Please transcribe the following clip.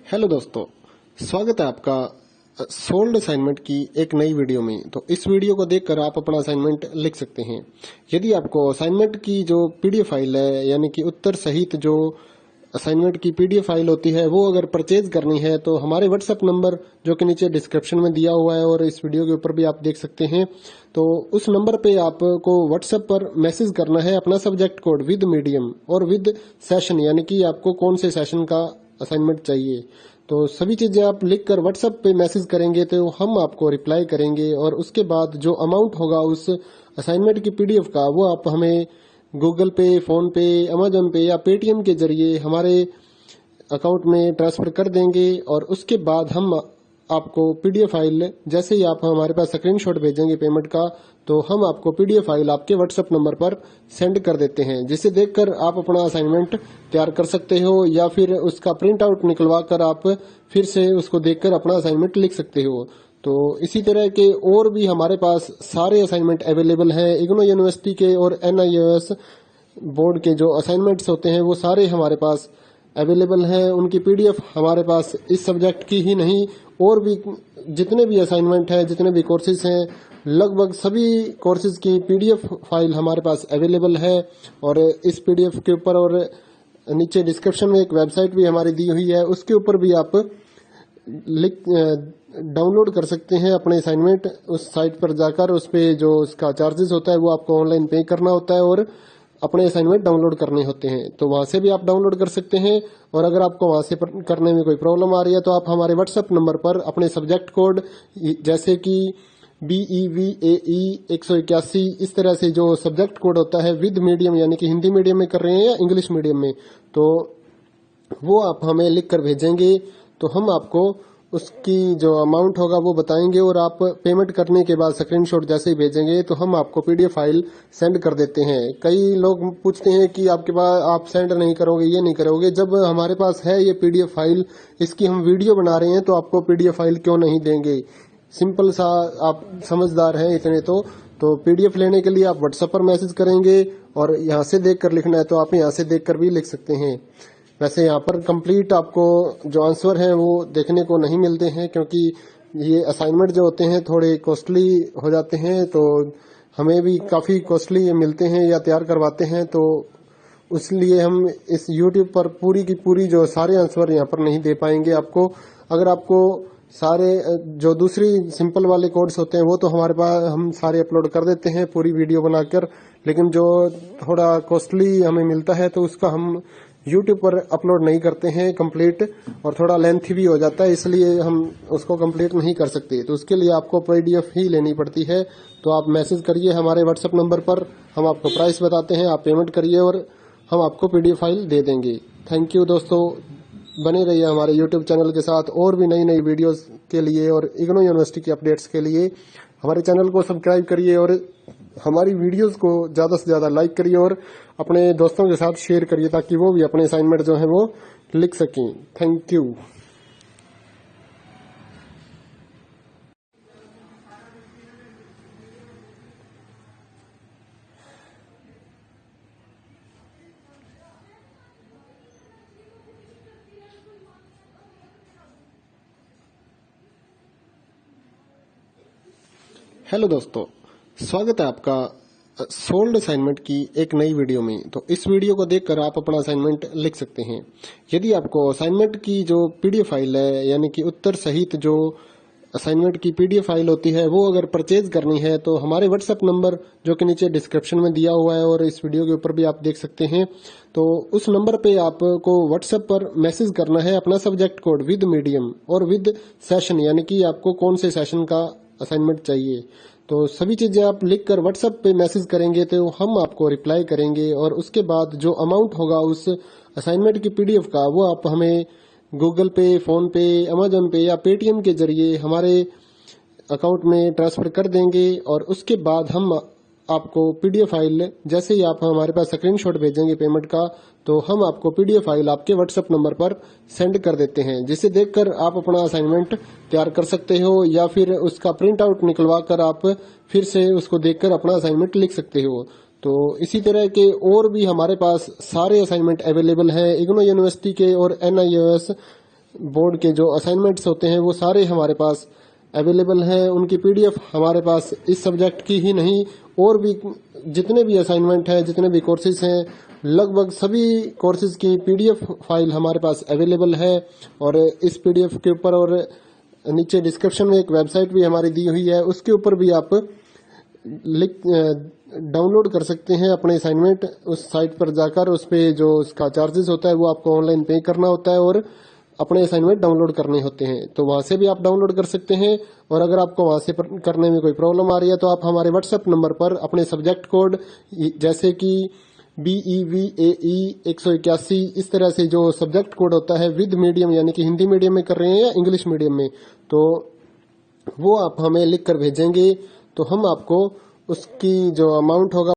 Hello दोस्तों, स्वागत है आपका सोल्ड असाइनमेंट की एक नई वीडियो में। तो इस वीडियो को देखकर आप अपना असाइनमेंट लिख सकते हैं। यदि आपको असाइनमेंट की जो पीडीएफ फाइल है, यानी कि उत्तर सहित जो असाइनमेंट की पीडीएफ फाइल होती है, वो अगर परचेज करनी है तो हमारे व्हाट्सएप नंबर जो कि नीचे डिस्क्रिप्शन में दिया हुआ है और इस वीडियो के ऊपर भी आप देख सकते हैं, तो उस नंबर पे आपको व्हाट्सएप पर मैसेज करना है अपना सब्जेक्ट कोड विद मीडियम और विद सेशन, यानी कि आपको कौन से सेशन का असाइनमेंट चाहिए। तो सभी चीजें आप लिखकर व्हाट्सएप पे मैसेज करेंगे तो हम आपको रिप्लाई करेंगे और उसके बाद जो अमाउंट होगा उस असाइनमेंट की पीडीएफ का, वो आप हमें गूगल पे, फोन पे, अमेजोन पे या पेटीएम के जरिए हमारे अकाउंट में ट्रांसफर कर देंगे। और उसके बाद हम आपको पीडीएफ फाइल, जैसे ही आप हमारे पास स्क्रीनशॉट भेजेंगे पेमेंट का, तो हम आपको पीडीएफ फाइल आपके व्हाट्सएप नंबर पर सेंड कर देते हैं, जिसे देखकर आप अपना असाइनमेंट तैयार कर सकते हो या फिर उसका प्रिंट आउट निकलवा कर आप फिर से उसको देखकर अपना असाइनमेंट लिख सकते हो। तो इसी तरह के और भी हमारे पास सारे असाइनमेंट अवेलेबल हैं। इग्नो यूनिवर्सिटी के और एनआईओएस बोर्ड के जो असाइनमेंट्स होते हैं वो सारे हमारे पास अवेलेबल हैं। उनकी पीडीएफ हमारे पास इस सब्जेक्ट की ही नहीं, और भी जितने भी असाइनमेंट हैं, जितने भी कोर्सेज हैं, लगभग सभी कोर्सेज की पीडीएफ फाइल हमारे पास अवेलेबल है। और इस पीडीएफ के ऊपर और नीचे डिस्क्रिप्शन में एक वेबसाइट भी हमारी दी हुई है, उसके ऊपर भी आप डाउनलोड कर सकते हैं अपने असाइनमेंट। उस साइट पर जाकर उस पे जो उसका चार्जेस होता है वो आपको ऑनलाइन पे करना होता है और अपने असाइनमेंट डाउनलोड करने होते हैं। तो वहां से भी आप डाउनलोड कर सकते हैं। और अगर आपको वहां से करने में कोई प्रॉब्लम आ रही है तो आप हमारे व्हाट्सएप नंबर पर अपने सब्जेक्ट कोड, जैसे कि BEVAE 181, इस तरह से जो सब्जेक्ट कोड होता है विद मीडियम, यानी कि हिंदी मीडियम में कर रहे हैं या इंग्लिश मीडियम में, तो वो आप हमें लिख कर भेजेंगे तो हम आपको उसकी जो अमाउंट होगा वो बताएंगे। और आप पेमेंट करने के बाद स्क्रीनशॉट जैसे ही भेजेंगे तो हम आपको पीडीएफ फाइल सेंड कर देते हैं। कई लोग पूछते हैं कि आपके पास आप सेंड नहीं करोगे, ये नहीं करोगे। जब हमारे पास है ये पीडीएफ फाइल, इसकी हम वीडियो बना रहे हैं, तो आपको पीडीएफ फाइल क्यों नहीं देंगे। सिंपल सा, आप समझदार हैं इतने तो पीडीएफ लेने के लिए आप व्हाट्सएप पर मैसेज करेंगे और यहाँ से देख कर लिखना है तो आप यहाँ से देख कर भी लिख सकते हैं। वैसे यहाँ पर कंप्लीट आपको जो आंसर है वो देखने को नहीं मिलते हैं, क्योंकि ये असाइनमेंट जो होते हैं थोड़े कॉस्टली हो जाते हैं, तो हमें भी काफी कॉस्टली मिलते हैं या तैयार करवाते हैं। तो इसलिए हम इस यूट्यूब पर पूरी की पूरी जो सारे आंसर यहाँ पर नहीं दे पाएंगे आपको। अगर आपको सारे जो दूसरी सिंपल वाले कोड्स होते हैं वो तो हमारे पास हम सारे अपलोड कर देते हैं पूरी वीडियो बनाकर, लेकिन जो थोड़ा कॉस्टली हमें मिलता है तो उसका हम यूट्यूब पर अपलोड नहीं करते हैं कंप्लीट, और थोड़ा लेंथी भी हो जाता है, इसलिए हम उसको कंप्लीट नहीं कर सकते। तो उसके लिए आपको पीडीएफ ही लेनी पड़ती है। तो आप मैसेज करिए हमारे व्हाट्सएप नंबर पर, हम आपको प्राइस बताते हैं, आप पेमेंट करिए और हम आपको पीडीएफ फाइल दे देंगे। थैंक यू दोस्तों, बने रहिए हमारे यूट्यूब चैनल के साथ और भी नई नई वीडियोस के लिए और इग्नो यूनिवर्सिटी की अपडेट्स के लिए हमारे चैनल को सब्सक्राइब करिए और हमारी वीडियोस को ज्यादा से ज्यादा लाइक करिए और अपने दोस्तों के साथ शेयर करिए, ताकि वो भी अपने असाइनमेंट जो है वो लिख सकें। Thank you. हेलो दोस्तों, स्वागत है आपका सोल्ड असाइनमेंट की एक नई वीडियो में। तो इस वीडियो को देखकर आप अपना असाइनमेंट लिख सकते हैं। यदि आपको असाइनमेंट की जो पीडीएफ फाइल है, यानी कि उत्तर सहित जो असाइनमेंट की पीडीएफ फाइल होती है, वो अगर परचेज करनी है तो हमारे व्हाट्सएप नंबर जो कि नीचे डिस्क्रिप्शन में दिया हुआ है और इस वीडियो के ऊपर भी आप देख सकते हैं, तो उस नंबर पे आपको व्हाट्सएप पर मैसेज करना है अपना सब्जेक्ट कोड विद मीडियम और विद सेशन, यानी कि आपको कौन से सेशन का असाइनमेंट चाहिए। तो सभी चीजें आप लिखकर व्हाट्सएप पे मैसेज करेंगे तो हम आपको रिप्लाई करेंगे और उसके बाद जो अमाउंट होगा उस असाइनमेंट की पीडीएफ का, वो आप हमें गूगल पे, फोन पे, अमेजोन पे या पेटीएम के जरिए हमारे अकाउंट में ट्रांसफर कर देंगे। और उसके बाद हम आपको पीडीएफ फाइल, जैसे ही आप हमारे पास स्क्रीनशॉट भेजेंगे पेमेंट का, तो हम आपको पीडीएफ फाइल आपके व्हाट्सएप नंबर पर सेंड कर देते हैं, जिसे देखकर आप अपना असाइनमेंट तैयार कर सकते हो या फिर उसका प्रिंट आउट निकलवा कर आप फिर से उसको देखकर अपना असाइनमेंट लिख सकते हो। तो इसी तरह के और भी हमारे पास सारे असाइनमेंट अवेलेबल हैं। इग्नो यूनिवर्सिटी के और एनआईओएस बोर्ड के जो असाइनमेंट्स होते हैं वो सारे हमारे पास अवेलेबल हैं। उनकी पीडीएफ हमारे पास इस सब्जेक्ट की ही नहीं और भी जितने भी असाइनमेंट हैं, जितने भी कोर्सेज हैं, लगभग सभी कोर्सेज की पीडीएफ फाइल हमारे पास अवेलेबल है। और इस पीडीएफ के ऊपर और नीचे डिस्क्रिप्शन में एक वेबसाइट भी हमारी दी हुई है, उसके ऊपर भी आप डाउनलोड कर सकते हैं अपने असाइनमेंट। उस साइट पर जाकर उस पे जो उसका चार्जेस होता है वो आपको ऑनलाइन पे करना होता है और अपने असाइनमेंट डाउनलोड करने होते हैं। तो वहां से भी आप डाउनलोड कर सकते हैं। और अगर आपको वहां से करने में कोई प्रॉब्लम आ रही है तो आप हमारे व्हाट्सएप नंबर पर अपने सब्जेक्ट कोड जैसे कि BEVAE 181 इस तरह से जो सब्जेक्ट कोड होता है विद मीडियम यानी कि हिंदी मीडियम में कर रहे हैं या इंग्लिश मीडियम में, तो वो आप हमें लिख कर भेजेंगे तो हम आपको उसकी जो अमाउंट होगा